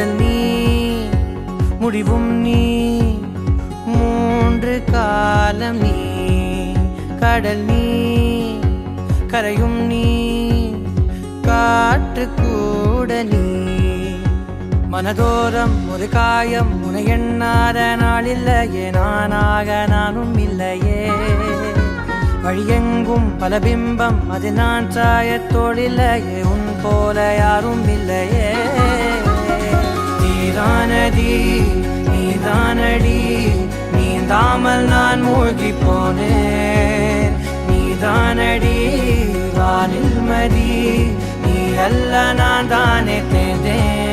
முதல் நீ முடிவும் நீ மூன்று காலம் நீ கடல் நீ கரையும் நீ காற்று கூட நீ மனதோரம் ஒரு காயம் உனை எண்ணாத நாள் இல்லையே நானாக நானும் இல்லையே வழியெங்கும் பல பிம்பம் அது நான் சாயத்தோடில்லையே உன் போல யாரும் இல்லையே நீதானடி நீதானடி நீந்தாமல் நான் மூழ்கி போனேன் நீதானடி வானில் மதி நீ அல்ல நான் தானே தேர்ந்தேன்